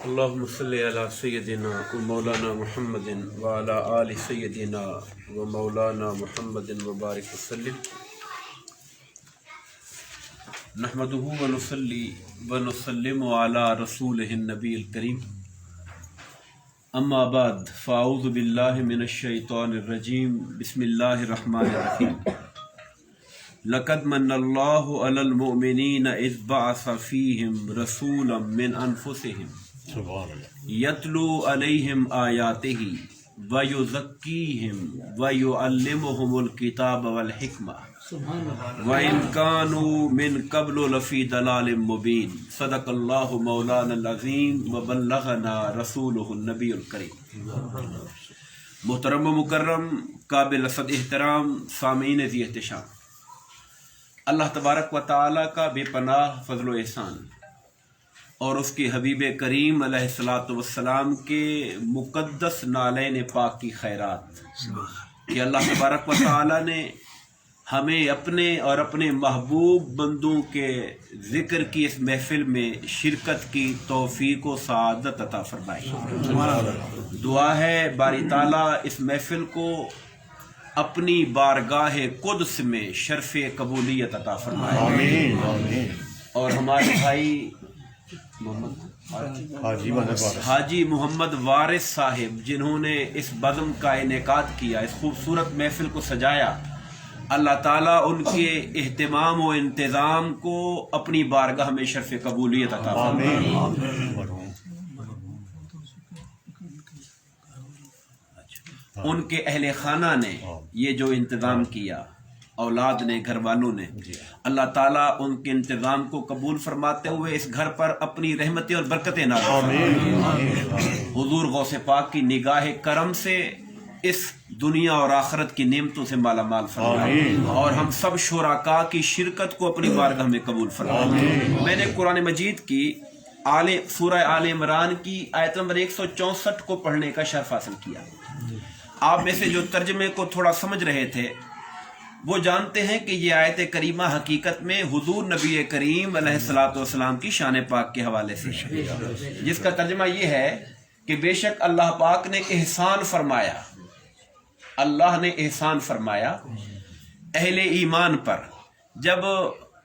اللهم صل على سيدنا ومولانا محمد وعلى آل سيدنا ومولانا محمد وبارك وسلم. نحمده ونصلي ونسلم على رسوله النبي الكريم. اما بعد فاعوذ بالله من الشيطان الرجيم. بسم الله الرحمن الرحيم. لقد من الله على المؤمنين إذ بعث فيهم رسولا من أنفسهم يتلو عليهم آياته ويزكيهم ويعلمهم الكتاب والحكمة وإن كانوا من قبل لفي ضلال مبين. صدق الله مولانا العظيم وبلغنا رسوله النبي الكريم. محترم و مکرم قابل صد احترام سامعین ذی احتشام، اللہ تبارک و تعالیٰ کا بے پناہ فضل و احسان اور اس کے حبیب کریم علیہ الصلاۃ والسلام کے مقدس نالین پاک کی خیرات کہ اللہ تبارک و تعالیٰ نے ہمیں اپنے اور اپنے محبوب بندوں کے ذکر کی اس محفل میں شرکت کی توفیق و سعادت عطا فرمائی. دعا ہے باری تعالیٰ اس محفل کو اپنی بارگاہ قدس میں شرف قبولیت عطا فرمائے. اور ہمارے بھائی حاجی محمد وارث صاحب جنہوں نے اس بزم کا انعقاد کیا، اس خوبصورت محفل کو سجایا، اللہ تعالیٰ ان کے اہتمام و انتظام کو اپنی بارگاہ میں شرف قبولیت عطا فرمائے. ان کے اہل خانہ نے یہ جو انتظام کیا، اولاد نے، گھر والوں نے، اللہ تعالیٰ ان کے انتظام کو قبول فرماتے ہوئے اس گھر پر اپنی رحمتیں اور برکتیں نازل فرمائے. حضور غوث پاک کی نگاہ کرم سے اس دنیا اور آخرت کی نعمتوں سے مالا مال فرمائے اور ہم سب شرکاء کی شرکت کو اپنی بارگاہ میں قبول فرمائے. میں نے قرآن مجید کی سورہ آل عمران کی آیت نمبر 164 کو پڑھنے کا شرف حاصل کیا. آپ میں سے جو ترجمے کو تھوڑا سمجھ رہے تھے وہ جانتے ہیں کہ یہ آیت کریمہ حقیقت میں حضور نبی کریم علیہ الصلاۃ والسلام کی شان پاک کے حوالے سے، جس کا ترجمہ یہ ہے کہ بے شک اللہ پاک نے احسان فرمایا، اللہ نے احسان فرمایا اہل ایمان پر. جب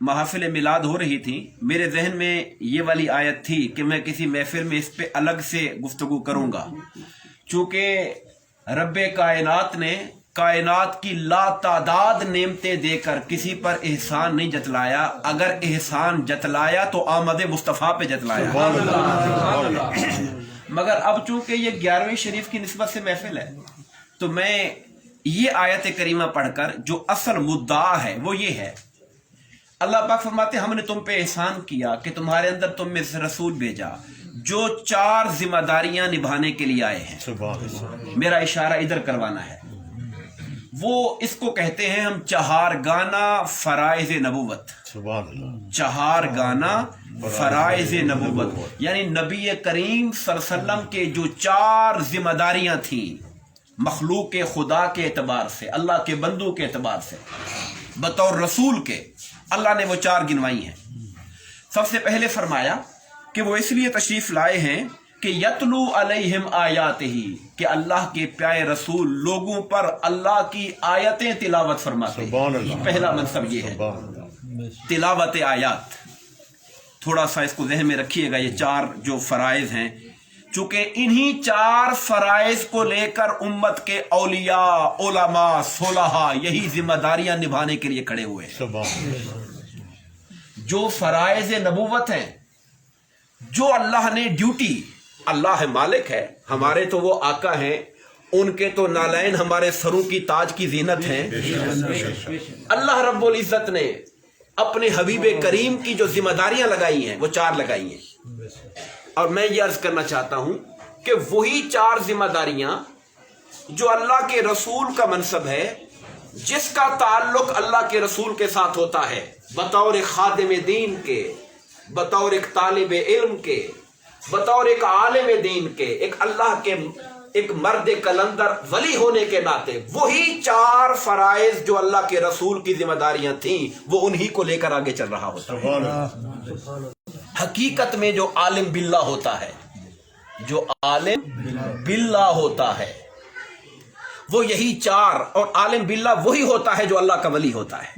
محافل میلاد ہو رہی تھی میرے ذہن میں یہ والی آیت تھی کہ میں کسی محفل میں اس پہ الگ سے گفتگو کروں گا، چونکہ رب کائنات نے کائنات کی لا تعداد نعمتیں دے کر کسی پر احسان نہیں جتلایا. اگر احسان جتلایا تو آمد مصطفیٰ پہ جتلایا. مگر اب چونکہ یہ 11ویں شریف کی نسبت سے محفل ہے تو میں یہ آیت کریمہ پڑھ کر جو اصل مدعا ہے وہ یہ ہے. اللہ پاک فرماتے ہم نے تم پہ احسان کیا کہ تمہارے اندر تم میں سے رسول بھیجا جو 4 ذمہ داریاں نبھانے کے لیے آئے ہیں. میرا اشارہ ادھر کروانا ہے. وہ اس کو کہتے ہیں ہم چہارگانہ فرائض نبوت. چہارگانہ فرائض نبوت یعنی نبی کریم صلی اللہ علیہ وسلم کے جو 4 ذمہ داریاں تھیں مخلوق خدا کے اعتبار سے، اللہ کے بندوں کے اعتبار سے، بطور رسول کے اللہ نے وہ 4 گنوائی ہیں. سب سے پہلے فرمایا کہ وہ اس لیے تشریف لائے ہیں کہ یتلو علیہم آیاتہ، کہ اللہ کے پیارے رسول لوگوں پر اللہ کی آیتیں تلاوت فرماتے ہیں. پہلا منصب یہ ہے تلاوت آیات. تھوڑا سا اس کو ذہن میں رکھیے گا، یہ 4 جو فرائض ہیں، چونکہ انہی 4 فرائض کو لے کر امت کے اولیاء، علماء، صلحاء یہی ذمہ داریاں نبھانے کے لیے کھڑے ہوئے. جو فرائض نبوت ہیں، جو اللہ نے ڈیوٹی، اللہ ہے مالک ہے، ہمارے تو وہ آقا ہیں، ان کے تو نالین ہمارے سروں کی تاج کی زینت ہیں. اللہ رب العزت نے اپنے حبیب کریم کی جو ذمہ داریاں لگائی ہیں وہ 4 لگائی ہیں. اور میں یہ عرض کرنا چاہتا ہوں کہ وہی 4 ذمہ داریاں جو اللہ کے رسول کا منصب ہے، جس کا تعلق اللہ کے رسول کے ساتھ ہوتا ہے بطور ایک خادم دین کے، بطور ایک طالب علم کے، بطور ایک عالم دین کے، ایک اللہ کے ایک مرد کلندر ولی ہونے کے ناطے وہی 4 فرائض جو اللہ کے رسول کی ذمہ داریاں تھیں وہ انہی کو لے کر آگے چل رہا ہوتا ہے. حقیقت میں جو عالم باللہ ہوتا ہے جو عالم باللہ ہوتا ہے وہ یہی چار، اور عالم باللہ وہی ہوتا ہے جو اللہ کا ولی ہوتا ہے۔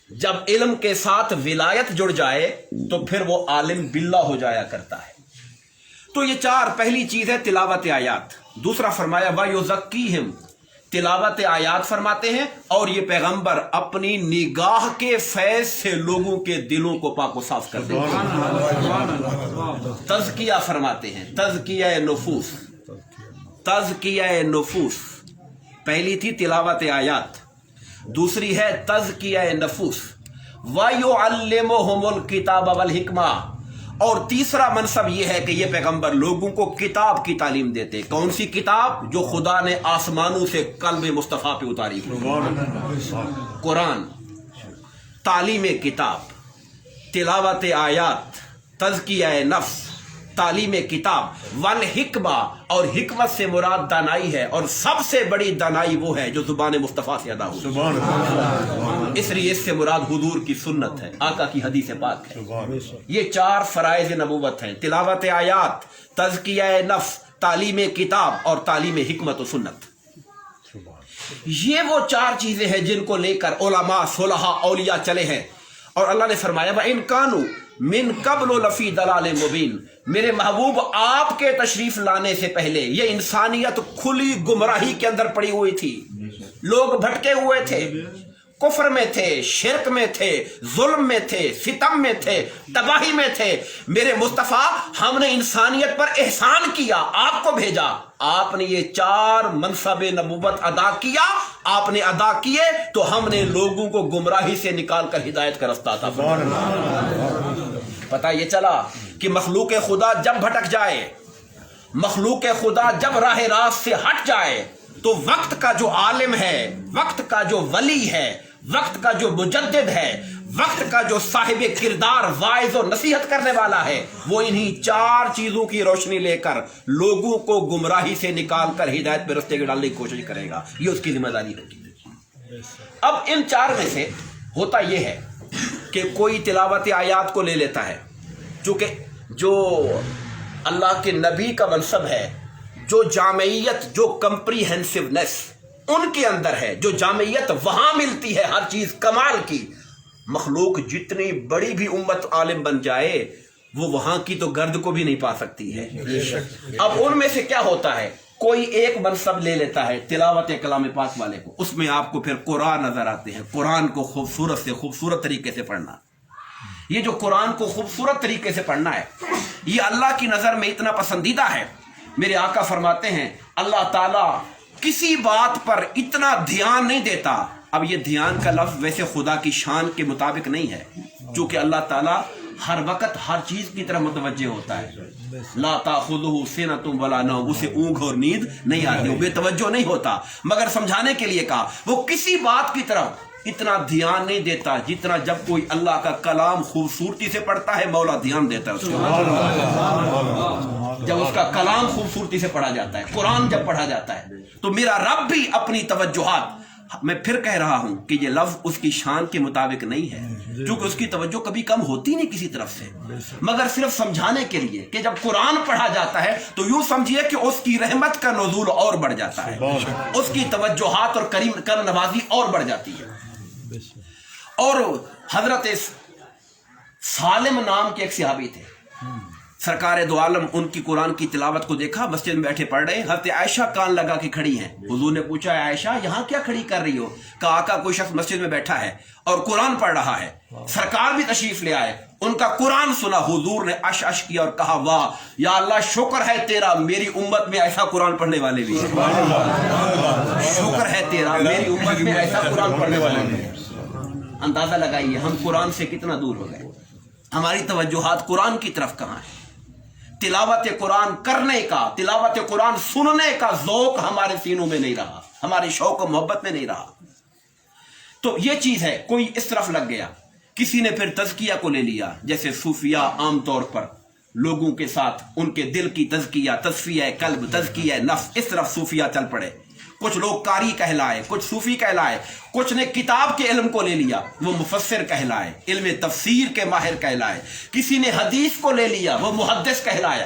جب علم کے ساتھ ولایت جڑ جائے تو پھر وہ عالم باللہ ہو جایا کرتا ہے۔ تو یہ چار، پہلی چیز ہے تلاوت آیات، دوسرا فرمایا وَيُزَكِّيهِمْ، تلاوت آیات فرماتے ہیں، اور یہ پیغمبر اپنی نگاہ کے فیض سے لوگوں کے دلوں کو پاک و صاف کر دیتے ہیں۔ تزکیہ فرماتے ہیں، تزکیہ نفوس، تزکیہ نفوس، پہلی تھی تلاوت آیات، دوسری ہے تزکیہ نفوس، وَيُعَلِّمُهُمُ الْكِتَابَ وَالْحِکْمَةَ، اور تیسرا منصب یہ ہے کہ یہ پیغمبر لوگوں کو کتاب کی تعلیم دیتے۔ کون سی کتاب؟ جو خدا نے آسمانوں سے قلب مصطفیٰ پہ اتاری ہوئی، قرآن، تعلیم کتاب، تلاوت آیات، تزکیہ نفس، تعلیم کتاب، والحکمہ، اور حکمت سے مراد دانائی ہے، اور سب سے بڑی دانائی وہ ہے جو زبان مصطفیٰ سے ادا ہوئی، اس لیے اس سے مراد حضور کی سنت ہے، آقا کی حدیث پاک ہے۔ یہ چار فرائض نبوت ہیں، تلاوت آیات، تزکیہ نفس، تعلیم کتاب، اور تعلیم حکمت و سنت۔ یہ وہ چار چیزیں ہیں جن کو لے کر علماء، صلحاء، اولیاء چلے ہیں، اور اللہ نے فرمایا وَإِن كَانُوا مِن قَبْلُ لَفِي ضَلَالٍ مُبِينٍ، میرے محبوب آپ کے تشریف لانے سے پہلے یہ انسانیت کھلی گمراہی کے اندر پڑی ہوئی تھی، لوگ بھٹکے ہوئے تھے، کفر میں تھے، شرک میں تھے، ظلم میں تھے، ستم میں تھے، تباہی میں تھے۔ میرے مصطفیٰ، ہم نے انسانیت پر احسان کیا، آپ کو بھیجا، آپ نے یہ چار منصب نبوت ادا کیا، آپ نے ادا کیے تو ہم نے لوگوں کو گمراہی سے نکال کر ہدایت کا رستہ عطا فرمایا۔ پتہ یہ چلا کہ مخلوق خدا جب بھٹک جائے، مخلوق خدا جب راہ راست سے ہٹ جائے، تو وقت کا جو عالم ہے، وقت کا جو ولی ہے، وقت کا جو مجدد ہے، وقت کا جو صاحب کردار، واعظ و نصیحت کرنے والا ہے، وہ انہی چار چیزوں کی روشنی لے کر لوگوں کو گمراہی سے نکال کر ہدایت پہ رستے کے ڈالنے کی کوشش کرے گا، یہ اس کی ذمہ داری ہوگی۔ اب ان چار میں سے ہوتا یہ ہے کہ کوئی تلاوت آیات کو لے لیتا ہے، چونکہ جو اللہ کے نبی کا منصب ہے، جو جامعیت، جو کمپریہنسونیس ان کے اندر ہے، جو جامعیت وہاں ملتی ہے ہر چیز کمال کی، مخلوق جتنی بڑی بھی امت عالم بن جائے وہ وہاں کی تو گرد کو بھی نہیں پا سکتی ہے۔ اب ان میں سے کیا ہوتا ہے، کوئی ایک منصب لے لیتا ہے تلاوت کلام پاک والے کو، اس میں آپ کو پھر قرآن نظر آتے ہیں، قرآن کو خوبصورت سے خوبصورت طریقے سے پڑھنا۔ یہ جو قرآن کو خوبصورت طریقے سے پڑھنا ہے، یہ اللہ کی نظر میں اتنا پسندیدہ ہے۔ میرے آقا فرماتے ہیں اللہ تعالیٰ کسی بات پر اتنا دھیان نہیں دیتا۔ اب یہ دھیان کا لفظ ویسے خدا کی شان کے مطابق نہیں ہے، چونکہ اللہ تعالیٰ ہر وقت ہر چیز کی طرف متوجہ ہوتا ہے۔ لا تأخذہ سنۃ ولا نوم، اسے اونگ اور نیند نہیں آتی، وہ بے توجہ نہیں ہوتا، مگر سمجھانے کے لیے کہا وہ کسی بات کی طرف اتنا دھیان نہیں دیتا جتنا جب کوئی اللہ کا کلام خوبصورتی سے پڑھتا ہے، مولا دھیان دیتا ہے اس کو۔ جب اس کا کلام خوبصورتی سے پڑھا جاتا ہے، قرآن جب پڑھا جاتا ہے، تو میرا رب بھی اپنی توجہات، میں پھر کہہ رہا ہوں کہ یہ لفظ اس کی شان کے مطابق نہیں ہے، کیونکہ اس کی توجہ کبھی کم ہوتی نہیں کسی طرف سے، مگر صرف سمجھانے کے لیے کہ جب قرآن پڑھا جاتا ہے تو یوں سمجھیے کہ اس کی رحمت کا نزول اور بڑھ جاتا ہے، اس کی توجہات اور کرم نوازی اور بڑھ جاتی ہے۔ اور حضرت سالم نام کے ایک صحابی تھے، سرکار دو عالم ان کی قرآن کی تلاوت کو دیکھا، مسجد میں بیٹھے پڑھ رہے، حضرت عائشہ کان لگا کے کھڑی ہیں۔ حضور نے پوچھا عائشہ یہاں کیا کھڑی کر رہی ہو؟ کہا آقا کوئی شخص مسجد میں بیٹھا ہے اور قرآن پڑھ رہا ہے، سرکار بھی تشریف لے آئے، ان کا قرآن سنا، حضور نے عش عش کیا اور کہا واہ یا اللہ شکر ہے تیرا، میری امت میں ایسا قرآن پڑھنے والے بھی ہیں، شکر ہے تیرا میری امت میں ایسا قرآن پڑھنے والے بھی ہیں۔ اندازہ لگائیے ہم قرآن سے کتنا دور ہو گئے، ہماری توجہات قرآن کی طرف کہاں ہے؟ تلاوت قرآن کرنے کا، تلاوت قرآن سننے کا ذوق ہمارے سینوں میں نہیں رہا، ہماری شوق و محبت میں نہیں رہا۔ تو یہ چیز ہے، کوئی اس طرف لگ گیا، کسی نے پھر تزکیہ کو لے لیا، جیسے صوفیہ عام طور پر لوگوں کے ساتھ ان کے دل کی تزکیہ، تصفیہ قلب، تزکیہ نفس، اس طرف صوفیہ چل پڑے۔ کچھ لوگ قاری کہلائے، کچھ صوفی کہلائے، کچھ نے کتاب کے علم کو لے لیا، وہ مفسر کہلائے، علم تفسیر کے ماہر کہلائے، کسی نے حدیث کو لے لیا، وہ محدث کہلایا۔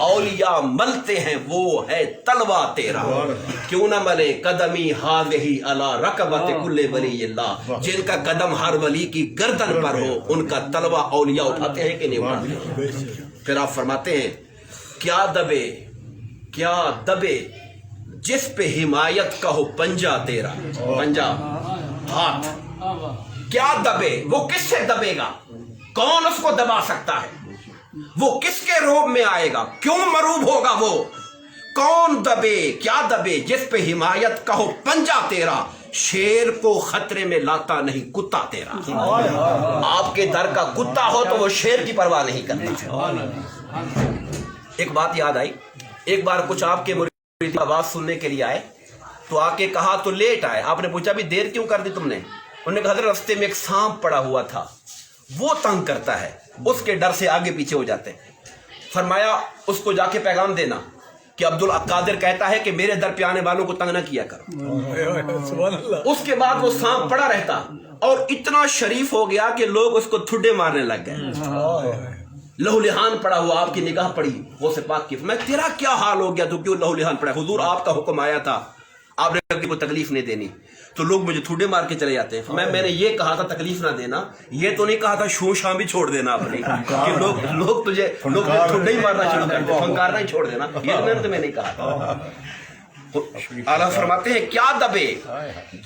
اولیاء ملتے ہیں وہ ہے تلوا تیرا، کیوں نہ ملے قدمی ہاذہی علی رکبت کل ولی اللہ، جن کا قدم ہر ولی کی گردن پر ہو ان کا تلوا اولیاء اٹھاتے ہیں کہ نہیں اٹھاتے؟ پھر آپ فرماتے ہیں کیا دبے جس پہ حمایت کا ہو پنجا تیرا، پنجا ہاتھ، کیا دبے، وہ کس سے دبے گا، کون اس کو دبا سکتا ہے، وہ کس کے روب میں آئے گا، کیوں مروب ہوگا وہ، کون دبے کیا دبے جس پہ حمایت کا ہو پنجا تیرا، شیر کو خطرے میں لاتا نہیں کتا تیرا، آپ کے در کا کتا ہو تو وہ شیر کی پرواہ نہیں کرتا۔ ایک بات یاد آئی، ایک بار کچھ آپ کے مرید آواز سننے کے لیے آئے تو آ کے کہا تو لیٹ آئے، آپ نے پوچھا بھی دیر کیوں کر دی تم نے، انہوں نے کہا حضرت رستے میں ایک سانپ پڑا ہوا تھا وہ تنگ کرتا ہے، اس کے ڈر سے آگے پیچھے ہو جاتے ہیں۔ فرمایا اس کو جا کے پیغام دینا کہ عبدالقادر کہتا ہے کہ میرے در پہ آنے والوں کو تنگ نہ کیا کرو۔ اس کے بعد وہ سانپ پڑا رہتا اور اتنا شریف ہو گیا کہ لوگ اس کو تھڈے مارنے لگ گئے، لہو لہان پڑا ہوا، آپ کی نگاہ پڑی غوث پاک کی، میں تیرا کیا حال ہو گیا تو کیوں لہو لہان پڑا، حضور آپ کا حکم آیا تھا آپ نے کبھی کو تکلیف نہیں دینی، تو لوگ مجھے تھوڑے مار کے چلے جاتے ہیں، میں نے یہ کہا تھا تکلیف نہ دینا، یہ تو نہیں کہا تھا شو شام بھی چھوڑ دینا اپنی کہ لوگ تجھے تھوڑے ہی مارنا شروع کر دیں، فنکارنا ہی چھوڑ دینا، یہ تو میں نے تمہیں نہیں کہا تھا۔ اعلیٰ فرماتے ہیں کیا دبے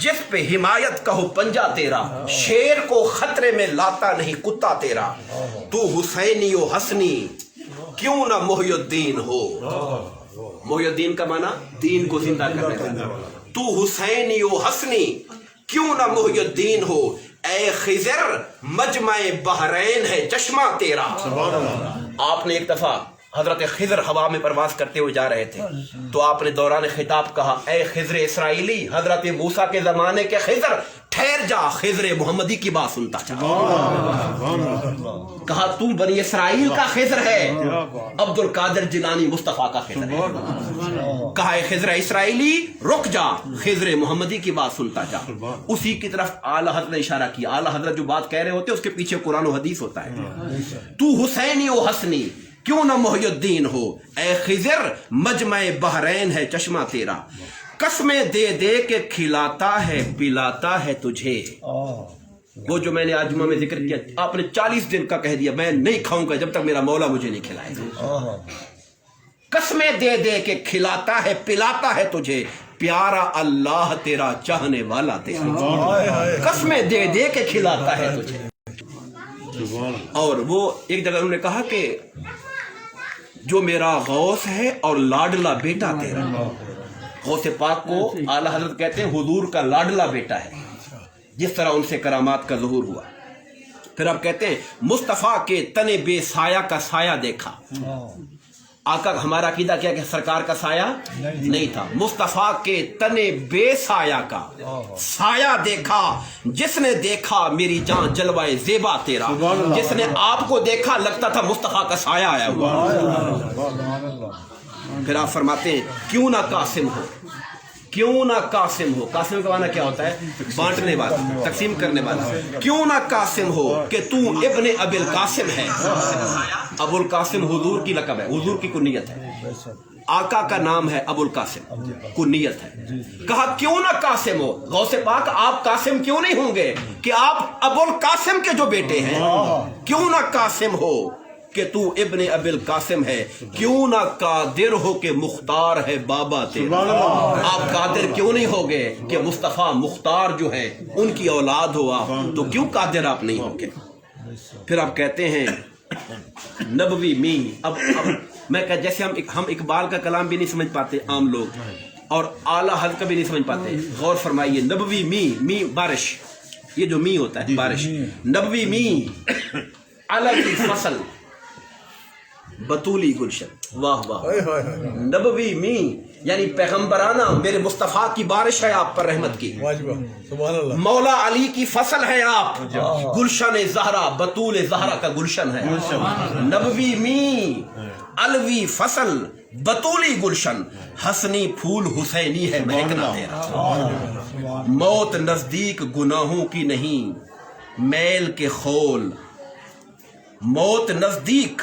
جس پہ حمایت کا ہو پنجا تیرا، شیر کو خطرے میں لاتا نہیں کتا تیرا، تو حسینی و حسنی کیوں نہ محی الدین ہو، محی الدین کا معنی دین کو زندہ کرنے کا، تو حسینی و حسنی کیوں نہ محی الدین ہو، اے خضر مجمع بحرین ہے چشمہ تیرا۔ آپ نے ایک دفعہ حضرت خضر ہوا میں پرواز کرتے ہوئے جا رہے تھے تو آپ نے دوران خطاب کہا اے خضر اسرائیلی، حضرت موسیٰ کے زمانے کے خضر ٹھہر جا، خضر محمدی کی بات سنتا چاہ، کہا تو بنی اسرائیل کا خضر ہے، عبدالقادر جیلانی مصطفیٰ کا خضر ہے، کہا اے خضر اسرائیلی رک جا، خضر محمدی کی بات سنتا جا۔ اسی کی طرف اعلیٰ حضرت نے اشارہ کیا، اعلیٰ حضرت جو بات کہہ رہے ہوتے اس کے پیچھے قرآن و حدیث ہوتا ہے، تو حسینی و حسنی کیوں نہ محی الدین ہو، اے خضر مجمع بحرین ہے چشمہ تیرا، قسمیں دے دے کے کھلاتا ہے پلاتا ہے تجھے، وہ جو میں نے آج جمعہ میں ذکر کیا آپ نے 40 دن کا کہہ دیا میں نہیں کھاؤں گا جب تک میرا مولا مجھے نہیں کھلائے گا، قسمیں دے دے کے کھلاتا ہے پلاتا ہے تجھے، پیارا اللہ تیرا چاہنے والا تیرا، قسمیں دے دے کے کھلاتا ہے تجھے۔ اور وہ ایک جگہ انہوں نے کہا کہ جو میرا غوث ہے اور لاڈلا بیٹا تیرا، غوث پاک کو اعلیٰ حضرت کہتے ہیں حضور کا لاڈلا بیٹا ہے، جس طرح ان سے کرامات کا ظہور ہوا۔ پھر آپ کہتے ہیں مصطفیٰ کے تن بے سایہ کا سایہ دیکھا، آقا ہمارا عقیدہ کیا کہ سرکار کا سایہ نہیں تھا، مصطفیٰ کے تن بے سایہ کا سایہ دیکھا، جس نے دیکھا میری جان جلوائے زیبا تیرا، جس نے آپ کو دیکھا لگتا تھا مصطفیٰ کا سایہ آیا ہوا۔ پھر آپ فرماتے ہیں کیوں نہ قاسم ہو، کیوں نہ قاسم ہو، قاسم کا معنی کیا ہوتا ہے بانٹنے والا، تقسیم کرنے والا، کیوں نہ قاسم ہو کہ تو ابن ابی القاسم ہے، ابو القاسم حضور کی لقب ہے، حضور کی کنیت ہے، آقا کا نام ہے ابو القاسم، کنیت ہے، کہا کیوں نہ قاسم ہو، غوث پاک آپ قاسم کیوں نہیں ہوں گے کہ آپ ابو القاسم کے جو بیٹے ہیں، کیوں نہ قاسم ہو کہ تو ابن ابی القاسم ہے، کیوں نہ قادر ہو کہ مختار ہے بابا تیرا، آپ قادر کیوں نہیں ہوگے کہ مصطفیٰ مختار جو ہے ان کی اولاد ہوا تو کیوں قادر آپ نہیں ہوگے۔ پھر آپ کہتے ہیں نبوی می، اب میں کہ جیسے ہم اقبال کا کلام بھی نہیں سمجھ پاتے عام لوگ اور اعلیٰ حضرت کا بھی نہیں سمجھ پاتے، غور فرمائیے نبوی می بارش، یہ جو می ہوتا ہے بارش، نبوی می علوی فصل بطولی گلشن، واہ واہ، نبوی می یعنی پیغمبرانہ میرے مصطفیٰ کی بارش ہے آپ پر رحمت کی، مولا علی کی فصل ہے آپ، گلشن زہرا، بطول زہرا کا گلشن ہے، نبوی می علوی فصل بطولی گلشن، حسنی پھول حسینی ہے مہکنا تیرا، موت نزدیک گناہوں کی نہیں میل کے خول، موت نزدیک